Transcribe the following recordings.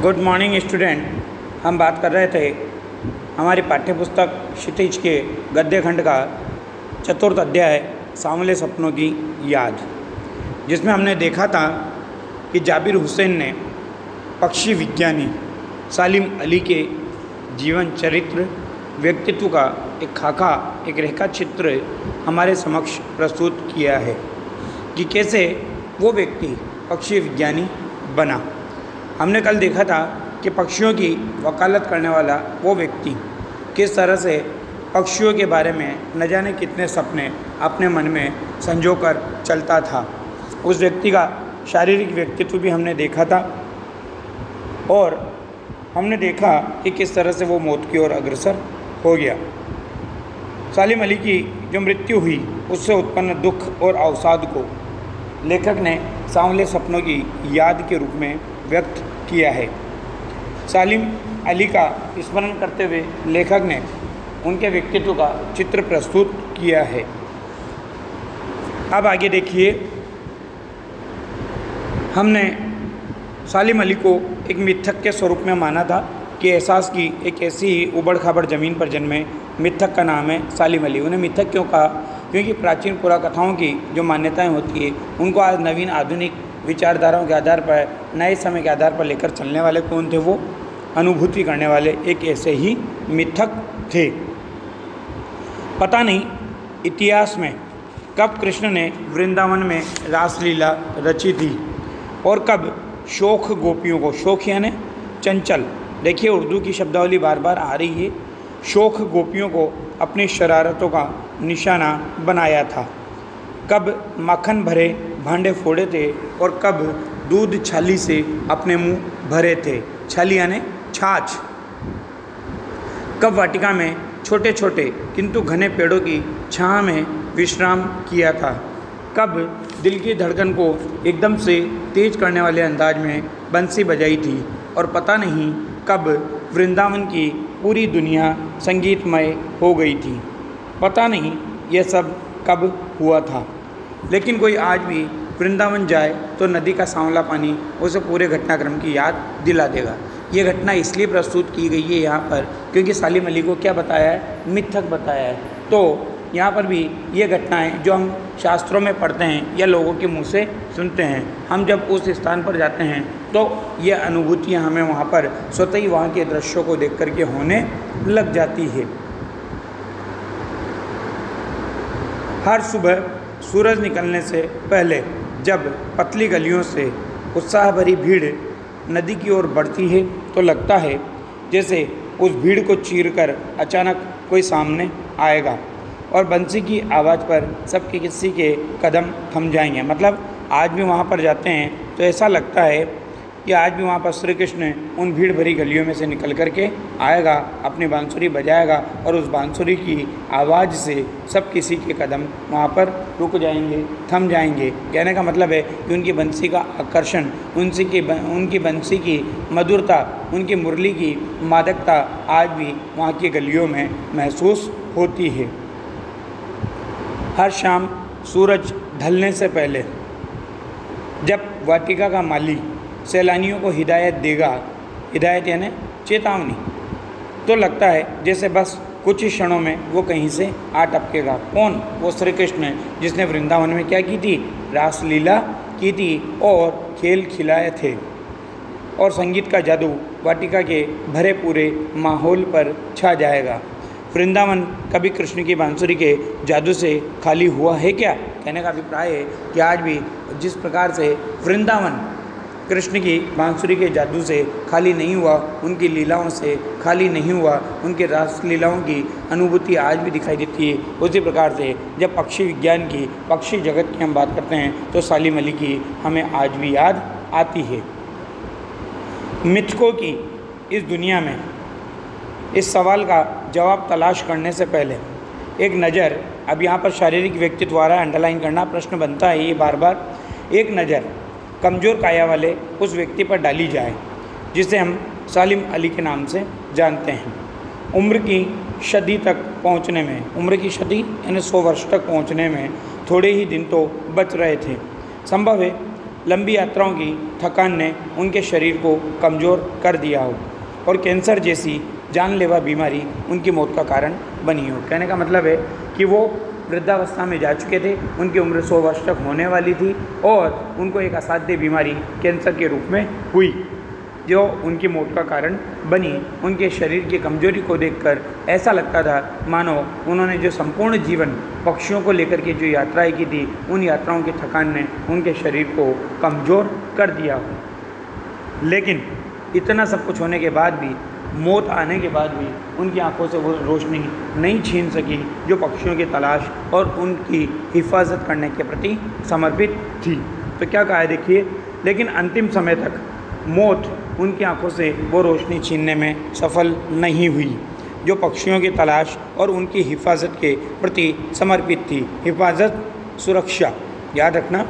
Good morning student. हम बात कर रहे थे हमारी पाठ्यपुस्तक क्षितिज के गद्य खंड का चतुर्थ अध्याय सांवले सपनों की याद, जिसमें हमने देखा था कि जाबिर हुसैन ने पक्षी विज्ञानी सालिम अली के जीवन चरित्र व्यक्तित्व का एक खाका, एक रेखा चित्र हमारे समक्ष प्रस्तुत किया है कि कैसे वो व्यक्ति पक्षी विज्ञानी बना। हमने कल देखा था कि पक्षियों की वकालत करने वाला वो व्यक्ति किस तरह से पक्षियों के बारे में न जाने कितने सपने अपने मन में संजो कर चलता था। उस व्यक्ति का शारीरिक व्यक्तित्व भी हमने देखा था और हमने देखा कि किस तरह से वो मौत की ओर अग्रसर हो गया। सालिम अली की जो मृत्यु हुई उससे उत्पन्न दुख और अवसाद को लेखक ने सांवले सपनों की याद के रूप में व्यक्त किया है। सालिम अली का स्मरण करते हुए लेखक ने उनके व्यक्तित्व का चित्र प्रस्तुत किया है। अब आगे देखिए, हमने सालिम अली को एक मिथक के स्वरूप में माना था कि एहसास की एक ऐसी ही उबड़ खाबड़ ज़मीन पर जन्मे मिथक का नाम है सालिम अली। उन्हें मिथक क्यों कहा? क्योंकि प्राचीन पुराकथाओं की जो मान्यताएं होती है उनको आज नवीन आधुनिक विचारधाराओं के आधार पर, नए समय के आधार पर लेकर चलने वाले कौन थे? वो अनुभूति करने वाले एक ऐसे ही मिथक थे। पता नहीं इतिहास में कब कृष्ण ने वृंदावन में रासलीला रची थी और कब शोख गोपियों को, शोख यानी चंचल, देखिए उर्दू की शब्दावली बार बार आ रही है, शोख गोपियों को अपनी शरारतों का निशाना बनाया था। कब माखन भरे भांडे फोड़े थे और कब दूध छाली से अपने मुंह भरे थे। छाली यानी छाछ। कब वाटिका में छोटे छोटे किंतु घने पेड़ों की छाँव में विश्राम किया था। कब दिल की धड़कन को एकदम से तेज करने वाले अंदाज में बंसी बजाई थी और पता नहीं कब वृंदावन की पूरी दुनिया संगीतमय हो गई थी। पता नहीं यह सब कब हुआ था, लेकिन कोई आज भी वृंदावन जाए तो नदी का सांवला पानी उसे पूरे घटनाक्रम की याद दिला देगा। ये घटना इसलिए प्रस्तुत की गई है यहाँ पर क्योंकि सालिम अली को क्या बताया है? मिथक बताया है। तो यहाँ पर भी ये घटनाएं जो हम शास्त्रों में पढ़ते हैं या लोगों के मुंह से सुनते हैं, हम जब उस स्थान पर जाते हैं तो ये अनुभूतियाँ हमें वहाँ पर स्वतः ही वहाँ के दृश्यों को देख करके होने लग जाती है। हर सुबह सूरज निकलने से पहले जब पतली गलियों से उत्साह भरी भीड़ नदी की ओर बढ़ती है तो लगता है जैसे उस भीड़ को चीरकर अचानक कोई सामने आएगा और बंसी की आवाज़ पर सबके किसी के कदम थम जाएंगे। मतलब आज भी वहाँ पर जाते हैं तो ऐसा लगता है कि आज भी वहाँ पर श्री कृष्ण उन भीड़ भरी गलियों में से निकल करके आएगा, अपनी बांसुरी बजाएगा और उस बांसुरी की आवाज़ से सब किसी के कदम वहाँ पर रुक जाएंगे, थम जाएंगे। कहने का मतलब है कि उनकी बंसी का आकर्षण, उनकी बंसी की मधुरता, उनकी मुरली की मादकता आज भी वहाँ की गलियों में महसूस होती है। हर शाम सूरज ढलने से पहले जब वाटिका का माली सैलानियों को हिदायत देगा, हिदायत यानी चेतावनी, तो लगता है जैसे बस कुछ ही क्षणों में वो कहीं से आ टपकेगा। कौन? वो श्री कृष्ण जिसने वृंदावन में क्या की थी? रासलीला की थी और खेल खिलाए थे और संगीत का जादू वाटिका के भरे पूरे माहौल पर छा जाएगा। वृंदावन कभी कृष्ण की बांसुरी के जादू से खाली हुआ है क्या? कहने का अभिप्राय है कि आज भी जिस प्रकार से वृंदावन कृष्ण की बांसुरी के जादू से खाली नहीं हुआ, उनकी लीलाओं से खाली नहीं हुआ, उनके रास लीलाओं की अनुभूति आज भी दिखाई देती है। उसी प्रकार से जब पक्षी विज्ञान की, पक्षी जगत की हम बात करते हैं तो सालिम अली की हमें आज भी याद आती है। मिथकों की इस दुनिया में इस सवाल का जवाब तलाश करने से पहले एक नज़र, अब यहाँ पर शारीरिक व्यक्तित्व द्वारा अंडरलाइन करना प्रश्न बनता है ये बार बार, एक नज़र कमज़ोर काया वाले उस व्यक्ति पर डाली जाए जिसे हम सालिम अली के नाम से जानते हैं। उम्र की शदी तक पहुँचने में, उम्र की शदी यानी 100 वर्ष तक पहुँचने में थोड़े ही दिन तो बच रहे थे। संभव है लंबी यात्राओं की थकान ने उनके शरीर को कमज़ोर कर दिया हो और कैंसर जैसी जानलेवा बीमारी उनकी मौत का कारण बनी हो। कहने का मतलब है कि वो वृद्धावस्था में जा चुके थे, उनकी उम्र 100 वर्ष तक होने वाली थी और उनको एक असाध्य बीमारी कैंसर के रूप में हुई जो उनकी मौत का कारण बनी। उनके शरीर की कमजोरी को देखकर ऐसा लगता था मानो उन्होंने जो संपूर्ण जीवन पक्षियों को लेकर के जो यात्राएं की थी, उन यात्राओं की थकान ने उनके शरीर को कमज़ोर कर दिया हो। लेकिन इतना सब कुछ होने के बाद भी, मौत आने के बाद भी उनकी आंखों से वो रोशनी नहीं छीन सकी जो पक्षियों की तलाश और उनकी हिफाजत करने के प्रति समर्पित थी। तो क्या कहा है देखिए, लेकिन अंतिम समय तक मौत उनकी आंखों से वो रोशनी छीनने में सफल नहीं हुई जो पक्षियों की तलाश और उनकी हिफाजत के प्रति समर्पित थी। हिफाजत, सुरक्षा, याद रखना,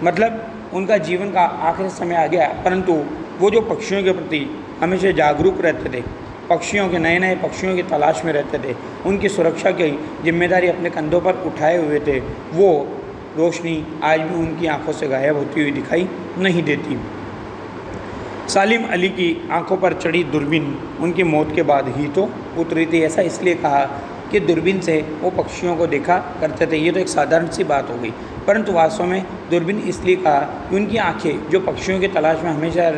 मतलब उनका जीवन का आखिरी समय आ गया परंतु वो जो पक्षियों के प्रति हमेशा जागरूक रहते थे, पक्षियों के नए नए पक्षियों की तलाश में रहते थे, उनकी सुरक्षा की जिम्मेदारी अपने कंधों पर उठाए हुए थे, वो रोशनी आज भी उनकी आंखों से गायब होती हुई दिखाई नहीं देती। सालिम अली की आंखों पर चढ़ी दूरबीन उनकी मौत के बाद ही तो उतरी थी। ऐसा इसलिए कहा कि दूरबीन से वो पक्षियों को देखा करते थे। ये तो एक साधारण सी बात हो गई, परंतु वास्तव में दूरबीन इसलिए कहा कि उनकी आंखें जो पक्षियों की तलाश में हमेशा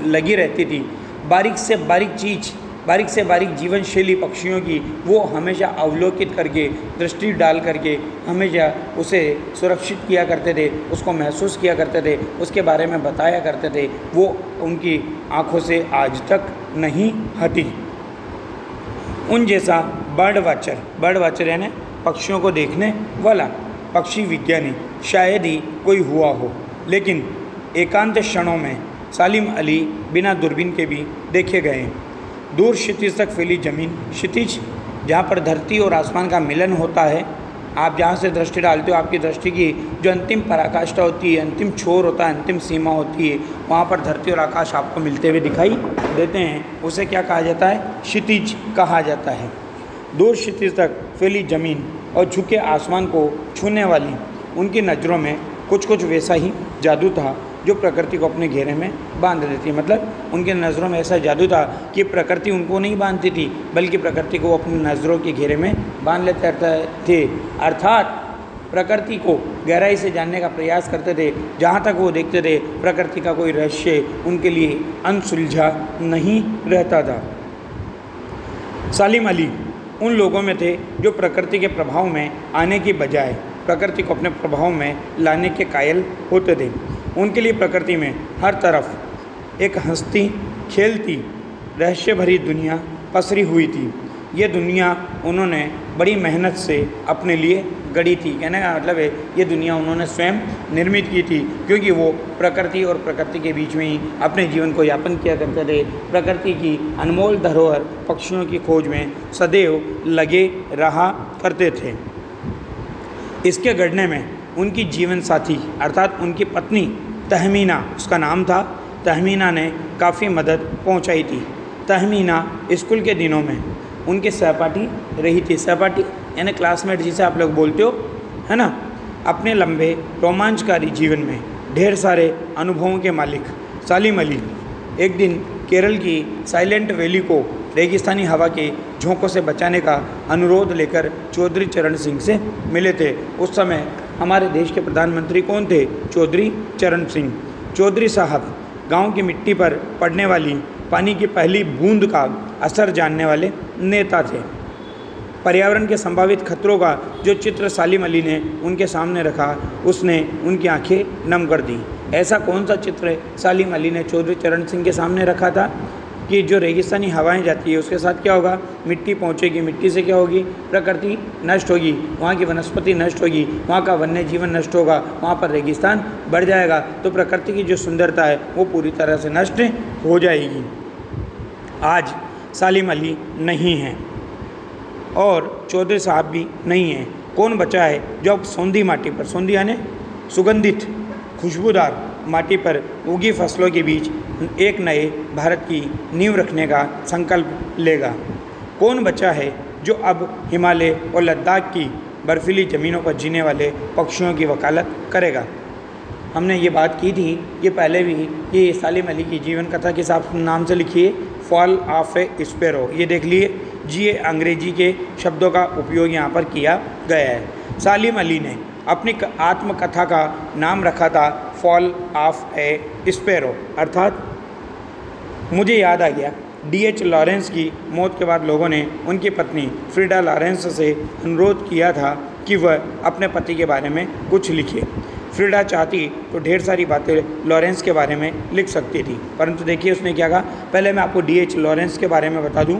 लगी रहती थी, बारीक से बारीक चीज़, बारीक से बारीक जीवन शैली पक्षियों की वो हमेशा अवलोकित करके, दृष्टि डाल करके हमेशा उसे सुरक्षित किया करते थे, उसको महसूस किया करते थे, उसके बारे में बताया करते थे। वो उनकी आँखों से आज तक नहीं हटी। उन जैसा बर्ड वाचर यानी पक्षियों को देखने वाला पक्षी विज्ञानी शायद ही कोई हुआ हो, लेकिन एकांत क्षणों में सालिम अली बिना दूरबीन के भी देखे गए। दूर क्षितिज तक फैली ज़मीन, क्षितिज जहाँ पर धरती और आसमान का मिलन होता है, आप जहाँ से दृष्टि डालते हो आपकी दृष्टि की जो अंतिम पराकाष्ठा होती है, अंतिम छोर होता है, अंतिम सीमा होती है, वहाँ पर धरती और आकाश आपको मिलते हुए दिखाई देते हैं। उसे क्या कहा जाता है? क्षितिज कहा जाता है। दूर क्षितिज तक फैली ज़मीन और झुके आसमान को छूने वाली उनकी नज़रों में कुछ कुछ वैसा ही जादू था जो प्रकृति को अपने घेरे में बांध देती है। मतलब उनके नज़रों में ऐसा जादू था कि प्रकृति उनको नहीं बांधती थी, बल्कि प्रकृति को अपनी नज़रों के घेरे में बांध लेते थे। अर्थात प्रकृति को गहराई से जानने का प्रयास करते थे। जहाँ तक वो देखते थे प्रकृति का कोई रहस्य उनके लिए अनसुलझा नहीं रहता था। सालिम अली उन लोगों में थे जो प्रकृति के प्रभाव में आने की बजाय प्रकृति को अपने प्रभाव में लाने के कायल होते थे। उनके लिए प्रकृति में हर तरफ एक हंसती खेलती रहस्य भरी दुनिया पसरी हुई थी। ये दुनिया उन्होंने बड़ी मेहनत से अपने लिए गढ़ी थी। कहने का मतलब है ये दुनिया उन्होंने स्वयं निर्मित की थी, क्योंकि वो प्रकृति और प्रकृति के बीच में ही अपने जीवन को यापन किया करते थे। प्रकृति की अनमोल धरोहर पक्षियों की खोज में सदैव लगे रहा करते थे। इसके गढ़ने में उनकी जीवन साथी अर्थात उनकी पत्नी तहमीना, उसका नाम था, तहमीना ने काफ़ी मदद पहुंचाई थी। तहमीना स्कूल के दिनों में उनके सहपाठी रही थी। सहपाठी यानी क्लासमेट जिसे आप लोग बोलते हो, है ना। अपने लंबे रोमांचकारी जीवन में ढेर सारे अनुभवों के मालिक सालिम अली एक दिन केरल की साइलेंट वैली को रेगिस्तानी हवा के झोंकों से बचाने का अनुरोध लेकर चौधरी चरण सिंह से मिले थे। उस समय हमारे देश के प्रधानमंत्री कौन थे? चौधरी चरण सिंह। चौधरी साहब गांव की मिट्टी पर पड़ने वाली पानी की पहली बूंद का असर जानने वाले नेता थे। पर्यावरण के संभावित खतरों का जो चित्र सालिम अली ने उनके सामने रखा, उसने उनकी आंखें नम कर दी। ऐसा कौन सा चित्र सालिम अली ने चौधरी चरण सिंह के सामने रखा था कि जो रेगिस्तानी हवाएं जाती है उसके साथ क्या होगा? मिट्टी पहुंचेगी, मिट्टी से क्या होगी? प्रकृति नष्ट होगी, वहाँ की वनस्पति नष्ट होगी, वहाँ का वन्य जीवन नष्ट होगा, वहाँ पर रेगिस्तान बढ़ जाएगा, तो प्रकृति की जो सुंदरता है वो पूरी तरह से नष्ट हो जाएगी। आज सालिम अली नहीं हैं और चौधरी साहब भी नहीं हैं। कौन बचा है जो अब सौंधी माटी पर, सौंधी यानी सुगंधित खुशबूदार माटी पर उगी फसलों के बीच एक नए भारत की नींव रखने का संकल्प लेगा? कौन बचा है जो अब हिमालय और लद्दाख की बर्फीली ज़मीनों पर जीने वाले पक्षियों की वकालत करेगा? हमने ये बात की थी कि पहले भी कि सालिम अली की जीवन कथा के नाम से लिखिए फॉल ऑफ ए स्पैरो। ये देख लिए जी, ये अंग्रेजी के शब्दों का उपयोग यहाँ पर किया गया है। सालिम अली ने अपनी आत्मकथा का नाम रखा था फॉल ऑफ ए स्पैरो, अर्थात मुझे याद आ गया D.H. लॉरेंस की मौत के बाद लोगों ने उनकी पत्नी फ्रीडा लॉरेंस से अनुरोध किया था कि वह अपने पति के बारे में कुछ लिखे। फ्रीडा चाहती तो ढेर सारी बातें लॉरेंस के बारे में लिख सकती थी, परंतु देखिए उसने क्या कहा। पहले मैं आपको D.H. लॉरेंस के बारे में बता दूं।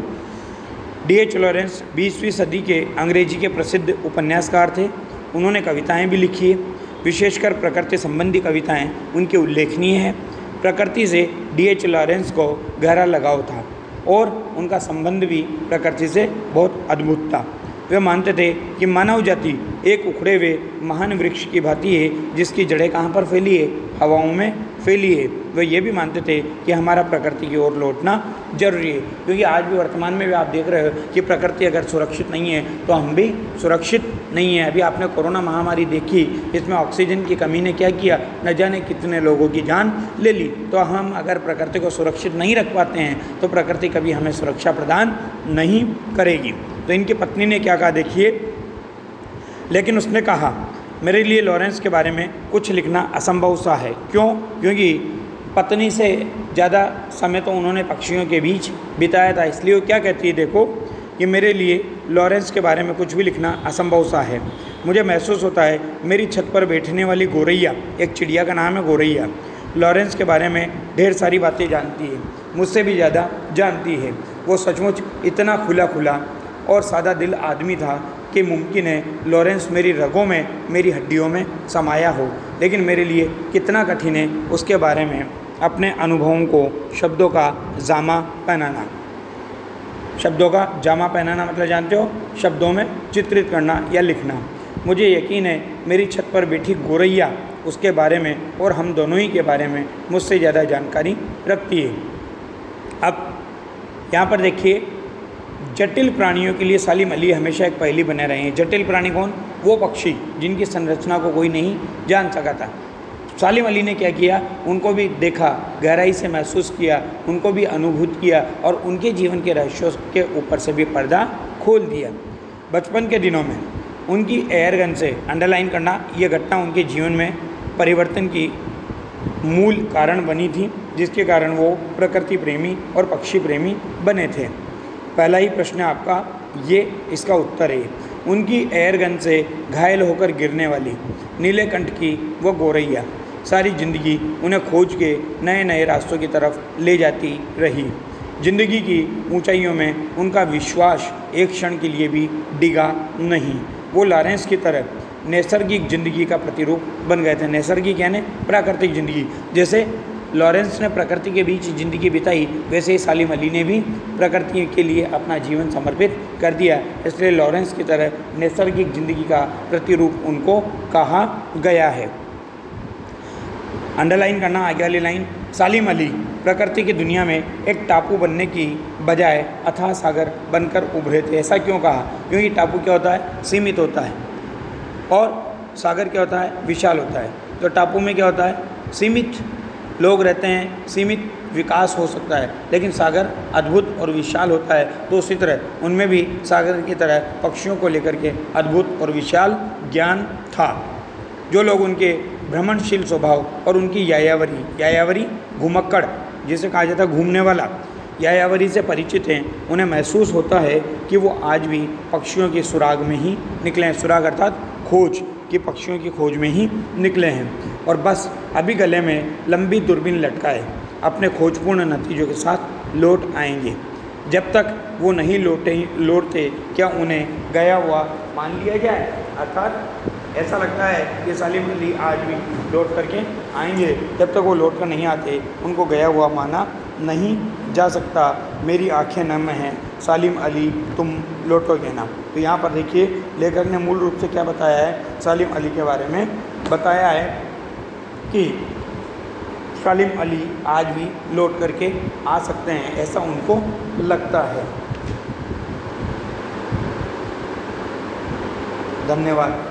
D.H. लॉरेंस 20वीं सदी के अंग्रेजी के प्रसिद्ध उपन्यासकार थे। उन्होंने कविताएं भी लिखी है, विशेषकर प्रकृति संबंधी कविताएं उनकी उल्लेखनीय है। प्रकृति से D.H. लॉरेंस को गहरा लगाव था और उनका संबंध भी प्रकृति से बहुत अद्भुत था। वे मानते थे कि मानव जाति एक उखड़े हुए महान वृक्ष की भांति है जिसकी जड़ें कहाँ पर फैली है, हवाओं में फैली है। वे ये भी मानते थे कि हमारा प्रकृति की ओर लौटना जरूरी है, क्योंकि आज भी वर्तमान में भी आप देख रहे हो कि प्रकृति अगर सुरक्षित नहीं है तो हम भी सुरक्षित नहीं है। अभी आपने कोरोना महामारी देखी, इसमें ऑक्सीजन की कमी ने क्या किया, न जाने कितने लोगों की जान ले ली। तो हम अगर प्रकृति को सुरक्षित नहीं रख पाते हैं तो प्रकृति कभी हमें सुरक्षा प्रदान नहीं करेगी। तो इनकी पत्नी ने क्या कहा देखिए, लेकिन उसने कहा मेरे लिए लॉरेंस के बारे में कुछ लिखना असंभव सा है। क्यों? क्योंकि पत्नी से ज़्यादा समय तो उन्होंने पक्षियों के बीच बिताया था। इसलिए वो क्या कहती है देखो कि मेरे लिए लॉरेंस के बारे में कुछ भी लिखना असंभव सा है। मुझे महसूस होता है मेरी छत पर बैठने वाली गौरैया, एक चिड़िया का नाम है गौरैया, लॉरेंस के बारे में ढेर सारी बातें जानती है, मुझसे भी ज़्यादा जानती है। वो सचमुच इतना खुला खुला और सादा दिल आदमी था कि मुमकिन है लॉरेंस मेरी रगों में, मेरी हड्डियों में समाया हो। लेकिन मेरे लिए कितना कठिन है उसके बारे में अपने अनुभवों को शब्दों का जामा पहनाना। शब्दों का जामा पहनाना मतलब जानते हो, शब्दों में चित्रित करना या लिखना। मुझे यकीन है मेरी छत पर बैठी गौरैया उसके बारे में और हम दोनों ही के बारे में मुझसे ज़्यादा जानकारी रखती है। अब यहाँ पर देखिए, जटिल प्राणियों के लिए सालिम अली हमेशा एक पहेली बने रहे हैं। जटिल प्राणी कौन? वो पक्षी जिनकी संरचना को कोई नहीं जान सका था। सालिम अली ने क्या किया, उनको भी देखा, गहराई से महसूस किया, उनको भी अनुभूत किया और उनके जीवन के रहस्यों के ऊपर से भी पर्दा खोल दिया। बचपन के दिनों में उनकी एयरगन से, अंडरलाइन करना, ये घटना उनके जीवन में परिवर्तन की मूल कारण बनी थी, जिसके कारण वो प्रकृति प्रेमी और पक्षी प्रेमी बने थे। पहला ही प्रश्न आपका ये इसका उत्तर है। उनकी एयरगन से घायल होकर गिरने वाली नीलकंठ की वो गौरैया सारी ज़िंदगी उन्हें खोज के नए नए रास्तों की तरफ ले जाती रही। ज़िंदगी की ऊंचाइयों में उनका विश्वास एक क्षण के लिए भी डिगा नहीं। वो लॉरेंस की तरह नैसर्गिक ज़िंदगी का प्रतिरूप बन गए थे। नैसर्गिक यानी प्राकृतिक ज़िंदगी। जैसे लॉरेंस ने प्रकृति के बीच ज़िंदगी बिताई, वैसे ही सालिम अली ने भी प्रकृति के लिए अपना जीवन समर्पित कर दिया। इसलिए लॉरेंस की तरह नैसर्गिक ज़िंदगी का प्रतिरूप उनको कहा गया है। अंडरलाइन करना आगे वाली लाइन। सालिम अली प्रकृति की दुनिया में एक टापू बनने की बजाय अथाह सागर बनकर उभरे थे। ऐसा क्यों कहा? क्योंकि टापू क्या होता है? सीमित होता है, और सागर क्या होता है? विशाल होता है। तो टापू में क्या होता है? सीमित लोग रहते हैं, सीमित विकास हो सकता है, लेकिन सागर अद्भुत और विशाल होता है। तो उसी तरह उनमें भी सागर की तरह पक्षियों को लेकर के अद्भुत और विशाल ज्ञान था। जो लोग उनके भ्रमणशील स्वभाव और उनकी यायावरी घुमक्कड़, जिसे कहा जाता है घूमने वाला, यायावरी से परिचित हैं, उन्हें महसूस होता है कि वो आज भी पक्षियों की सुराग में ही निकले हैं। सुराग अर्थात खोज, कि पक्षियों की खोज में ही निकले हैं और बस अभी गले में लंबी दूरबीन लटकाए अपने खोजपूर्ण नतीजों के साथ लौट आएंगे। जब तक वो नहीं लौटते क्या उन्हें गया हुआ मान लिया जाए? अर्थात ऐसा लगता है कि सालिम अली आज भी लौट करके आएंगे। जब तक वो लौट कर नहीं आते उनको गया हुआ माना नहीं जा सकता। मेरी आंखें नम हैं, सालिम अली तुम लौटोगे ना। तो यहाँ पर देखिए लेखक ने मूल रूप से क्या बताया है, सालिम अली के बारे में बताया है कि सालिम अली आज भी लौट करके आ सकते हैं, ऐसा उनको लगता है। धन्यवाद।